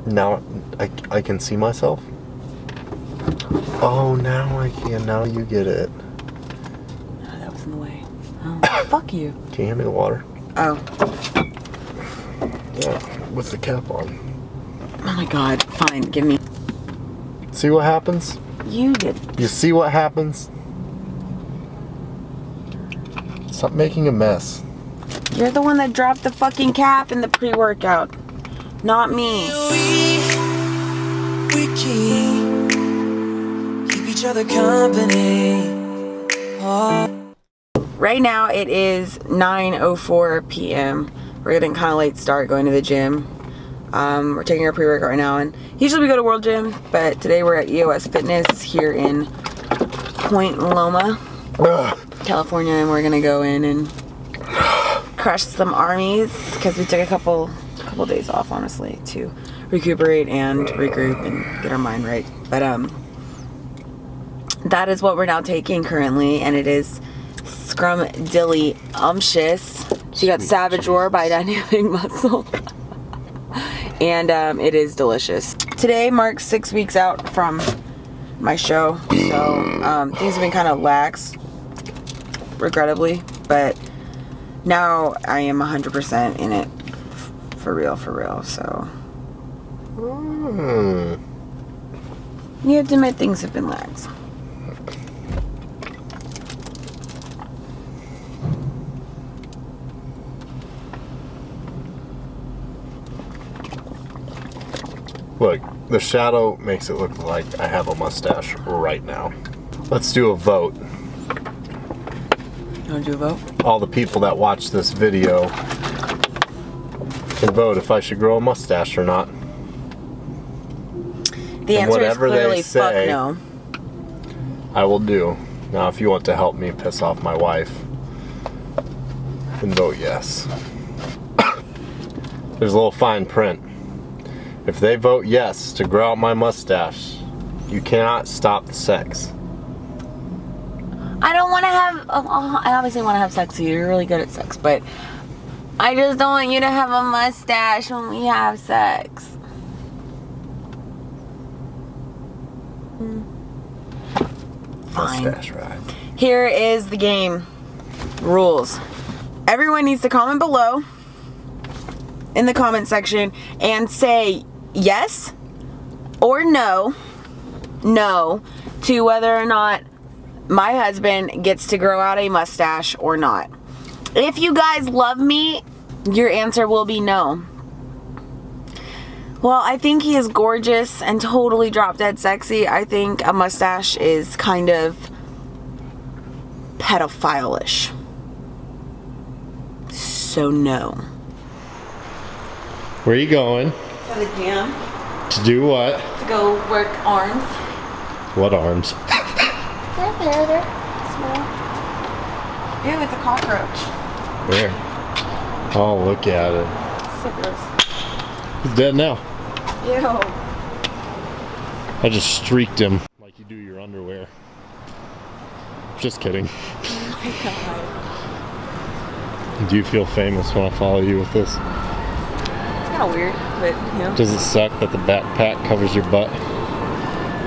Now I can see myself? Oh, now I can. Now you get it. Oh, that was in the way. Oh, fuck you. Can you hand me the water? Oh. Yeah, with the cap on. Oh my god. Fine, give me. See what happens? You did. You see what happens? Stop making a mess. You're the one that dropped the fucking cap in the pre-workout. Not me. We keep each other company. Oh. Right now it is 9:04 p.m. We're getting kind of late start going to the gym. We're taking our pre-workout right now, and usually we go to World Gym, but today we're at EOS Fitness here in Point Loma, California, and we're gonna go in and crush some armies because we took a couple days off, honestly, to recuperate and regroup and get our mind right. But that is what we're now taking currently, and it is Scrum-Dilly Umptious. So you got Savage Roar by Dynamic Muscle. And it is delicious. Today marks 6 weeks out from my show, so things have been kind of lax, regrettably, but now I am 100% in it, for real, so. You have to admit things have been lax. Look, the shadow makes it look like I have a mustache right now. Let's do a vote. You want to do a vote? All the people that watch this video can vote if I should grow a mustache or not. The answer is clearly fuck no. I will do. Now, if you want to help me piss off my wife, then vote yes. There's a little fine print. If they vote yes to grow out my mustache, you cannot stop the sex. I don't want to have, I obviously want to have sex with you. You're really good at sex, but I just don't want you to have a mustache when we have sex. Fine. Mustache ride. Here is the game rules. Everyone needs to comment below in the comment section and say yes or no to whether or not my husband gets to grow out a mustache or not. If you guys love me, your answer will be no. Well, I think he is gorgeous and totally drop dead sexy. I think a mustache is kind of pedophile-ish. So no. Where are you going? To the gym. To do what? To go work arms. What arms? They're small. Ew, it's a cockroach. Where? Oh, look at it. So gross. He's dead now. Ew. I just streaked him like you do your underwear. Just kidding. Oh my god. Do you feel famous when I follow you with this? It's kind of weird, but you know. Does it suck that the backpack covers your butt?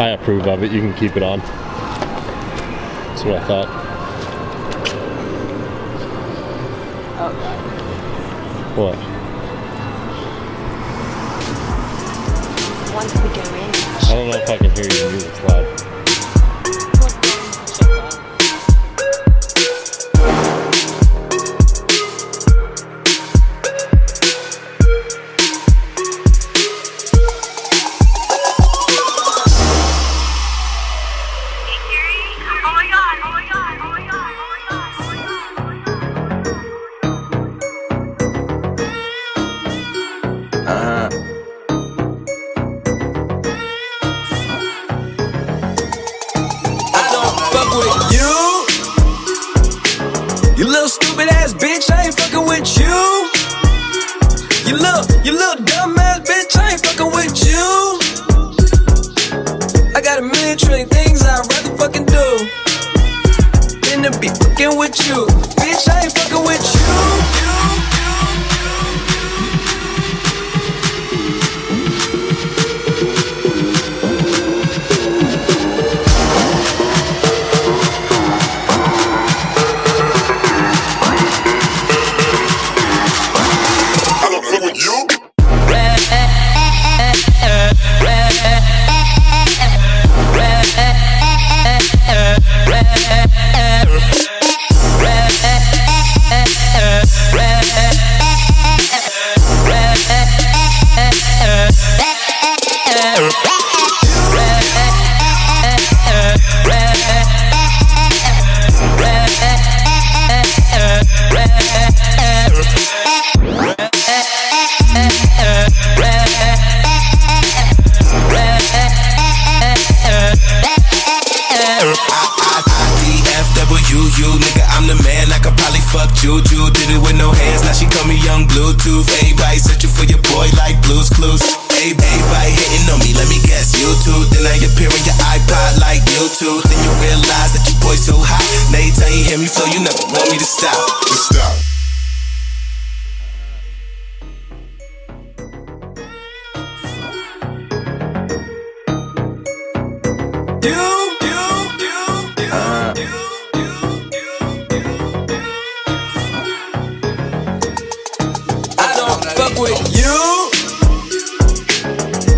I approve of it. You can keep it on. That's what I thought. Oh god. What? Once we go in. I don't know if I can hear you. Music's loud. You little stupid ass bitch, I ain't fucking with you. You little dumb ass bitch, I ain't fucking with you. I got a million trillion things I'd rather fucking do than to be fucking with you. Bitch, I ain't fucking with you. on Bluetooth. Everybody searching for your boy like Blue's Clues. Everybody hitting on me, let me guess, YouTube. Then I appear on your iPod like YouTube. Then you realize that your boy so hot. Now you tell you hear me flow, you never want me to stop. Just stop.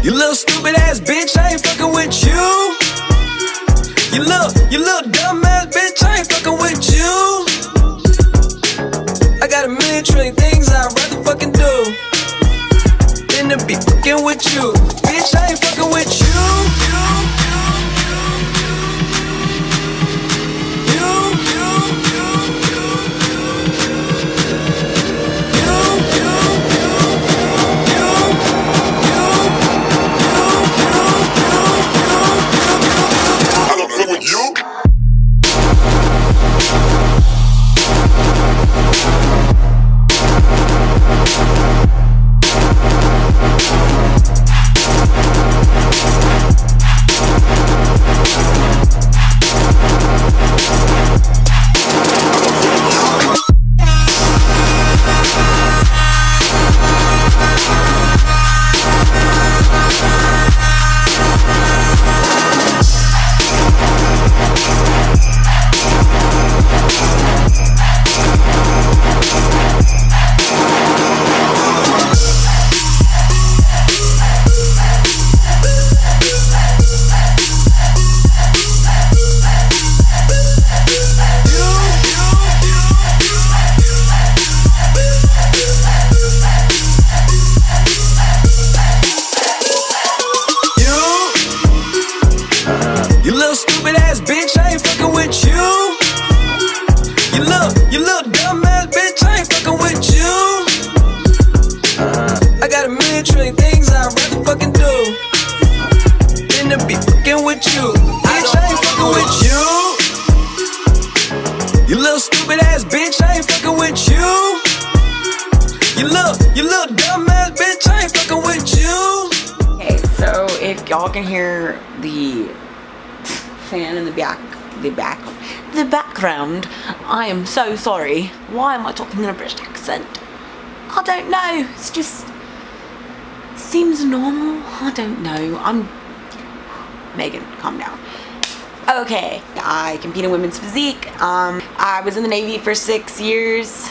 You little stupid ass bitch, I ain't fucking with you. You little dumb ass bitch, I ain't fucking with you. I got a million trillion things I'd rather fucking do than to be fucking with you. Bitch, I ain't fucking with you. You little dumb ass bitch, I ain't fucking with you. I got a million trillion things I'd rather fucking do than to be fucking with you. Bitch, I ain't fucking with you. You little stupid ass bitch, I ain't fucking with you. You little dumb ass bitch, I ain't fucking with you. Okay, so if y'all can hear the fan in the background, I am so sorry. Why am I talking in a British accent? I don't know. It's just seems normal. I don't know. Megan, calm down. Okay, I compete in women's physique. I was in the Navy for 6 years.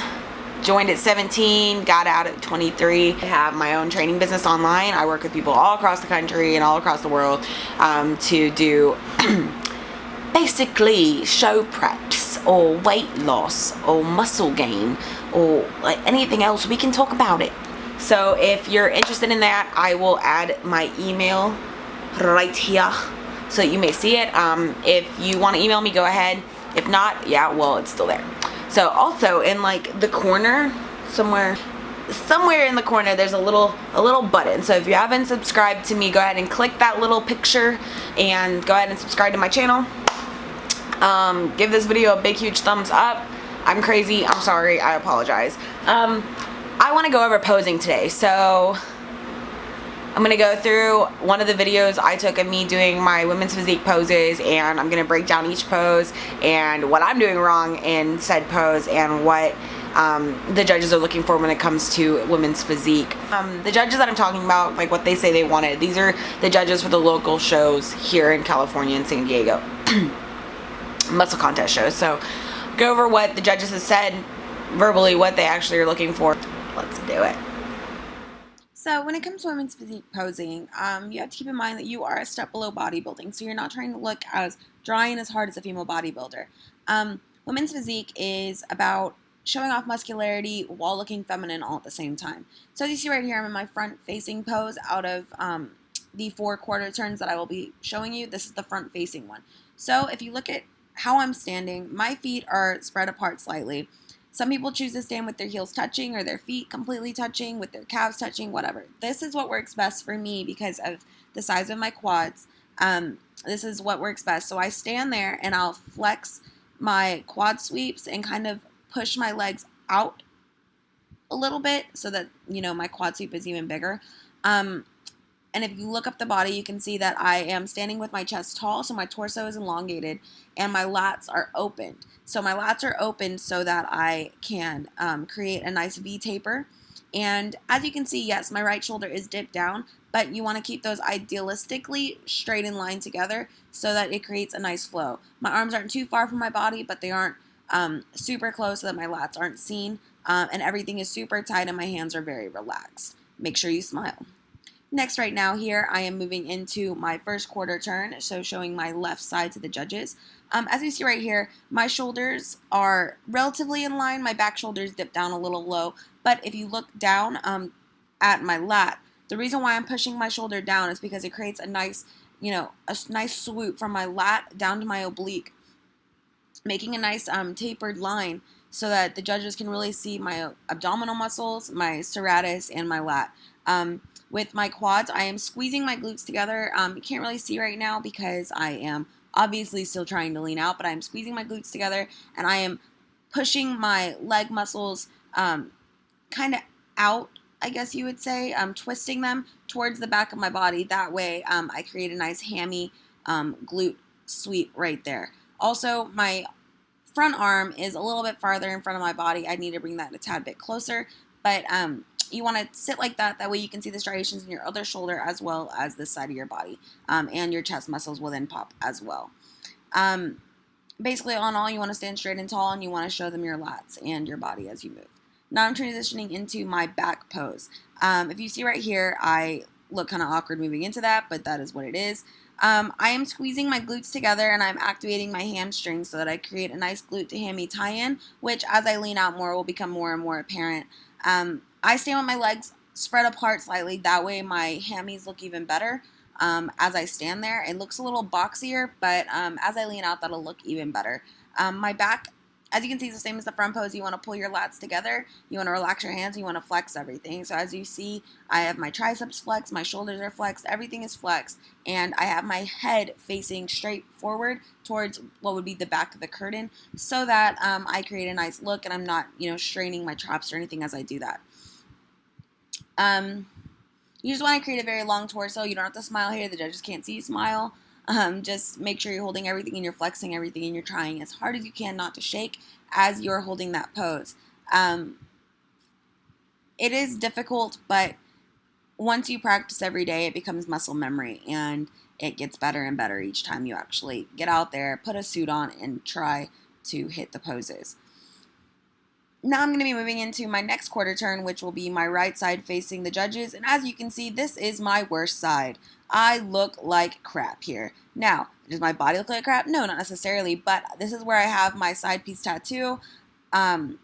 Joined at 17, got out at 23. I have my own training business online. I work with people all across the country and all across the world to do basically show preps or weight loss or muscle gain or like anything else. We can talk about it. So if you're interested in that, I will add my email right here so that you may see it. If you want to email me, go ahead. If not, yeah, well, it's still there. So also in like the corner, somewhere in the corner, there's a little button. So if you haven't subscribed to me, go ahead and click that little picture and go ahead and subscribe to my channel. Give this video a big, huge thumbs up. I'm crazy. I'm sorry. I apologize. I want to go over posing today. So I'm going to go through one of the videos I took of me doing my women's physique poses, and I'm going to break down each pose and what I'm doing wrong in said pose and what the judges are looking for when it comes to women's physique. The judges that I'm talking about, like what they say they wanted, these are the judges for the local shows here in California and San Diego. Muscle contest shows. So go over what the judges have said verbally, what they actually are looking for. Let's do it. So when it comes to women's physique posing, you have to keep in mind that you are a step below bodybuilding, so you're not trying to look as dry and as hard as a female bodybuilder. Women's physique is about showing off muscularity while looking feminine all at the same time. So as you see right here, I'm in my front-facing pose out of the 4 quarter turns that I will be showing you. This is the front-facing one. So if you look at how I'm standing, my feet are spread apart slightly. Some people choose to stand with their heels touching or their feet completely touching, with their calves touching, whatever. This is what works best for me because of the size of my quads. This is what works best. So I stand there and I'll flex my quad sweeps and kind of push my legs out a little bit so that, you know, my quad sweep is even bigger. And if you look up the body, you can see that I am standing with my chest tall, so my torso is elongated, and my lats are opened. So my lats are opened so that I can create a nice V taper. And as you can see, yes, my right shoulder is dipped down, but you want to keep those idealistically straight in line together so that it creates a nice flow. My arms aren't too far from my body, but they aren't super close so that my lats aren't seen. And everything is super tight and my hands are very relaxed. Make sure you smile. Next, right now here, I am moving into my first quarter turn, so showing my left side to the judges. As you see right here, my shoulders are relatively in line. My back shoulders dip down a little low, but if you look down at my lat, the reason why I'm pushing my shoulder down is because it creates a nice, you know, a nice swoop from my lat down to my oblique, making a nice tapered line so that the judges can really see my abdominal muscles, my serratus, and my lat. With my quads, I am squeezing my glutes together. You can't really see right now because I am obviously still trying to lean out, but I'm squeezing my glutes together and I am pushing my leg muscles kind of out, I guess you would say, twisting them towards the back of my body. That way I create a nice hammy glute sweep right there. Also, my front arm is a little bit farther in front of my body. I need to bring that a tad bit closer, but you want to sit like that. That way you can see the striations in your other shoulder as well as this side of your body, and your chest muscles will then pop as well. Basically, on all, you want to stand straight and tall, and you want to show them your lats and your body as you move. Now I'm transitioning into my back pose. If you see right here, I look kind of awkward moving into that, but that is what it is. I am squeezing my glutes together and I'm activating my hamstrings so that I create a nice glute to hammy tie-in, which as I lean out more will become more and more apparent. I stand with my legs spread apart slightly. That way my hammies look even better. As I stand there, it looks a little boxier, but as I lean out, that'll look even better. My back, as you can see, is the same as the front pose. You want to pull your lats together. You want to relax your hands. You want to flex everything. So as you see, I have my triceps flexed. My shoulders are flexed. Everything is flexed. And I have my head facing straight forward towards what would be the back of the curtain so that I create a nice look and I'm not, straining my traps or anything as I do that. You just want to create a very long torso. You don't have to smile here. The judges can't see you smile. Just make sure you're holding everything and you're flexing everything and you're trying as hard as you can not to shake as you're holding that pose. It is difficult, but once you practice every day, it becomes muscle memory and it gets better and better each time you actually get out there, put a suit on, and try to hit the poses. Now I'm going to be moving into my next quarter turn, which will be my right side facing the judges. And as you can see, this is my worst side. I look like crap here. Now, does my body look like crap? No, not necessarily, but this is where I have my side piece tattoo. And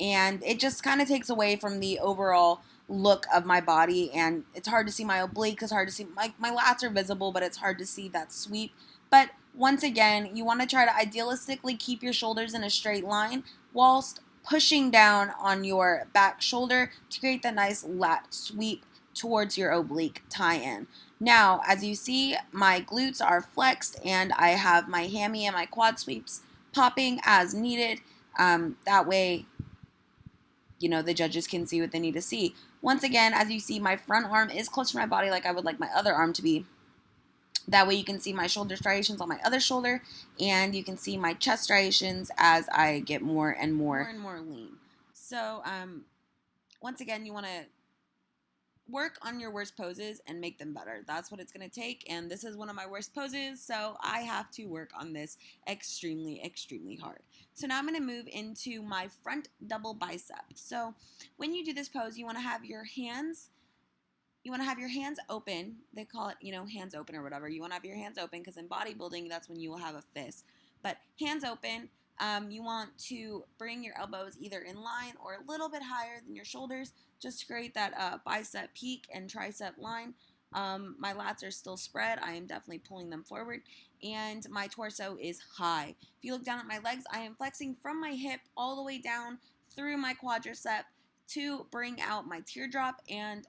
it just kind of takes away from the overall look of my body. And it's hard to see my oblique. It's hard to see, my lats are visible, but it's hard to see that sweep. But once again, you want to try to idealistically keep your shoulders in a straight line whilst pushing down on your back shoulder to create the nice lat sweep towards your oblique tie-in. Now, as you see, my glutes are flexed and I have my hammy and my quad sweeps popping as needed. That way, the judges can see what they need to see. Once again, as you see, my front arm is close to my body like I would like my other arm to be. That way you can see my shoulder striations on my other shoulder, and you can see my chest striations as I get more and more lean. So, once again, you want to work on your worst poses and make them better. That's what it's going to take, and this is one of my worst poses, so I have to work on this extremely, extremely hard. So now I'm going to move into my front double bicep. So when you do this pose, you want to have your hands open. They call it, hands open or whatever. You want to have your hands open because in bodybuilding, that's when you will have a fist. But hands open, you want to bring your elbows either in line or a little bit higher than your shoulders just to create that bicep peak and tricep line. My lats are still spread. I am definitely pulling them forward. And my torso is high. If you look down at my legs, I am flexing from my hip all the way down through my quadricep to bring out my teardrop and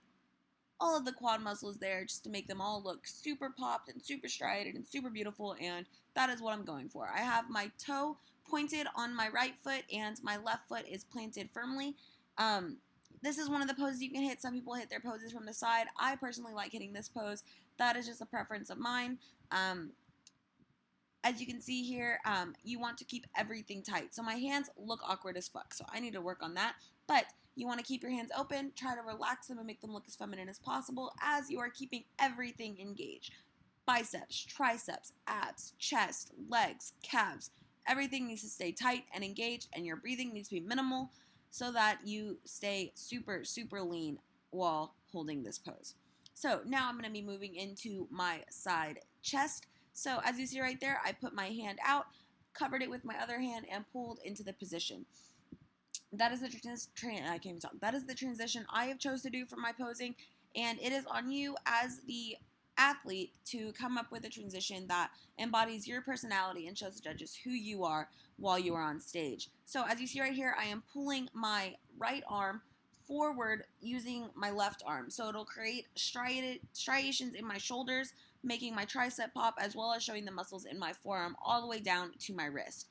all of the quad muscles there just to make them all look super popped and super striated and super beautiful, and that is what I'm going for. I have my toe pointed on my right foot and my left foot is planted firmly. This is one of the poses you can hit. Some people hit their poses from the side. I personally like hitting this pose. That is just a preference of mine. As you can see here, you want to keep everything tight. So my hands look awkward as fuck, so I need to work on that. But you want to keep your hands open, try to relax them and make them look as feminine as possible as you are keeping everything engaged. Biceps, triceps, abs, chest, legs, calves. Everything needs to stay tight and engaged, and your breathing needs to be minimal so that you stay super, super lean while holding this pose. So now I'm going to be moving into my side chest. So as you see right there, I put my hand out, covered it with my other hand, and pulled into the position. That is the transition I have chose to do for my posing, and it is on you as the athlete to come up with a transition that embodies your personality and shows the judges who you are while you are on stage. So as you see right here, I am pulling my right arm forward using my left arm. So it'll create striations in my shoulders, making my tricep pop, as well as showing the muscles in my forearm all the way down to my wrist.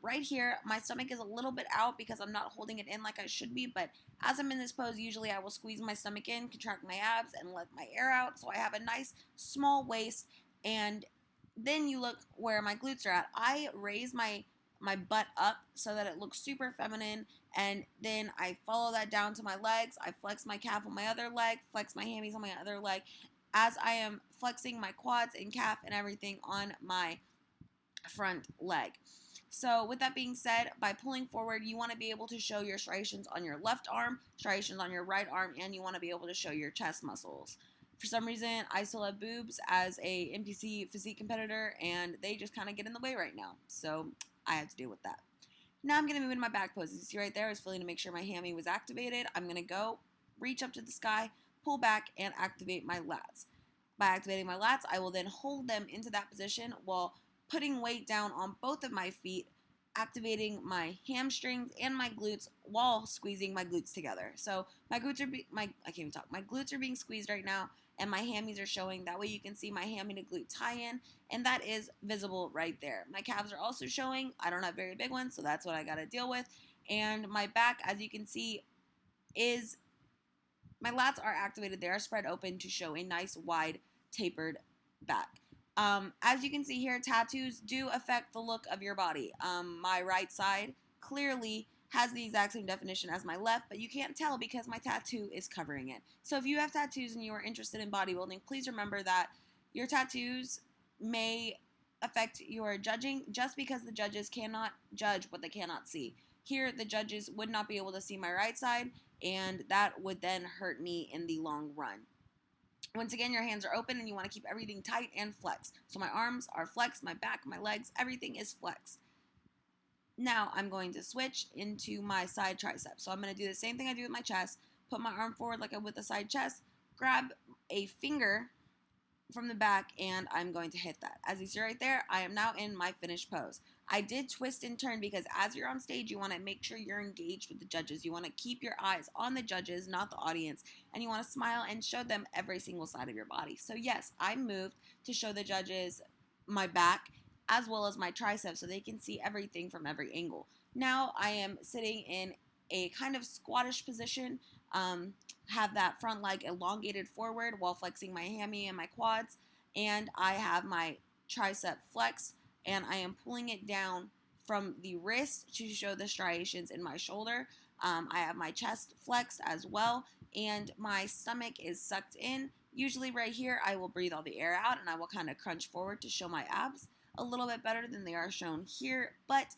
Right here, my stomach is a little bit out because I'm not holding it in like I should be, but as I'm in this pose, usually I will squeeze my stomach in, contract my abs, and let my air out, so I have a nice small waist. And then you look where my glutes are at. I raise my butt up so that it looks super feminine, and then I follow that down to my legs. I flex my calf on my other leg, flex my hammies on my other leg, as I am flexing my quads and calf and everything on my front leg. So with that being said, by pulling forward, you want to be able to show your striations on your left arm, striations on your right arm, and you want to be able to show your chest muscles. For some reason, I still have boobs as a NPC physique competitor, and they just kind of get in the way right now. So I have to deal with that. Now I'm going to move into my back pose. As you see right there, I was feeling to make sure my hammy was activated. I'm going to go, reach up to the sky, pull back, and activate my lats. By activating my lats, I will then hold them into that position while putting weight down on both of my feet, activating my hamstrings and my glutes while squeezing my glutes together. So my glutes are my glutes are being squeezed right now, and my hammies are showing. That way you can see my hammy to glute tie-in, and that is visible right there. My calves are also showing. I don't have very big ones, so that's what I got to deal with. And my back, as you can see, is my lats are activated. They are spread open to show a nice wide tapered back. As you can see here, tattoos do affect the look of your body. My right side clearly has the exact same definition as my left, but you can't tell because my tattoo is covering it. So if you have tattoos and you are interested in bodybuilding, please remember that your tattoos may affect your judging just because the judges cannot judge what they cannot see. Here, the judges would not be able to see my right side, and that would then hurt me in the long run. Once again, your hands are open and you want to keep everything tight and flexed. So my arms are flexed, my back, my legs, everything is flexed. Now I'm going to switch into my side tricep. So I'm going to do the same thing I do with my chest, put my arm forward like I would with the side chest, grab a finger from the back, and I'm going to hit that. As you see right there, I am now in my finished pose. I did twist and turn because as you're on stage, you want to make sure you're engaged with the judges. You want to keep your eyes on the judges, not the audience, and you want to smile and show them every single side of your body. So yes, I moved to show the judges my back as well as my triceps so they can see everything from every angle. Now I am sitting in a kind of squattish position, have that front leg elongated forward while flexing my hammy and my quads, and I have my tricep flexed, and I am pulling it down from the wrist to show the striations in my shoulder. I have my chest flexed as well, and my stomach is sucked in. Usually right here, I will breathe all the air out, and I will kind of crunch forward to show my abs a little bit better than they are shown here, but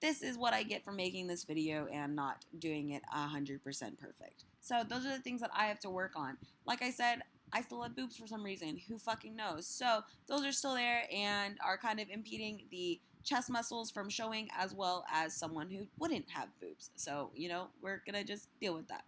this is what I get from making this video and not doing it 100% perfect. So those are the things that I have to work on. Like I said, I still have boobs for some reason. Who fucking knows? So those are still there and are kind of impeding the chest muscles from showing, as well as someone who wouldn't have boobs. So, you know, we're going to just deal with that.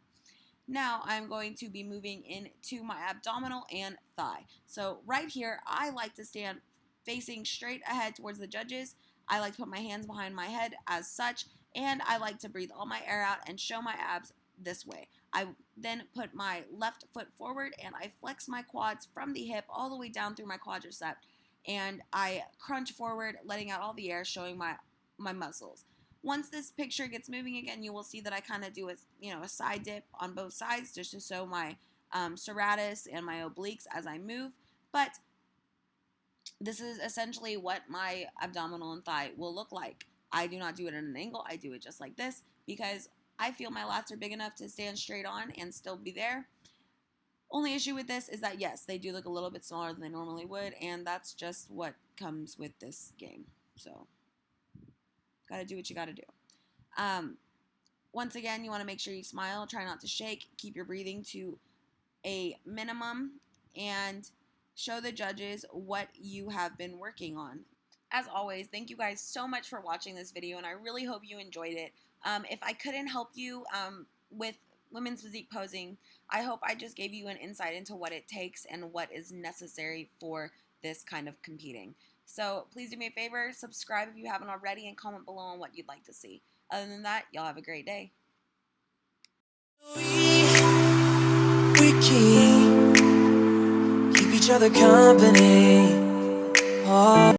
Now I'm going to be moving into my abdominal and thigh. So right here, I like to stand facing straight ahead towards the judges. I like to put my hands behind my head as such, and I like to breathe all my air out and show my abs this way. I then put my left foot forward and I flex my quads from the hip all the way down through my quadricep, and I crunch forward, letting out all the air, showing my muscles. Once this picture gets moving again, you will see that I kind of do a side dip on both sides just to show my serratus and my obliques as I move. But this is essentially what my abdominal and thigh will look like. I do not do it at an angle. I do it just like this because I feel my lats are big enough to stand straight on and still be there. Only issue with this is that, yes, they do look a little bit smaller than they normally would, and that's just what comes with this game. So, gotta do what you gotta do. Once again, you want to make sure you smile. Try not to shake. Keep your breathing to a minimum, and show the judges what you have been working on. As always, thank you guys so much for watching this video, and I really hope you enjoyed it. If I couldn't help you with women's physique posing, I hope I just gave you an insight into what it takes and what is necessary for this kind of competing. So please do me a favor, subscribe if you haven't already, and comment below on what you'd like to see. Other than that, y'all have a great day. We keep each other company.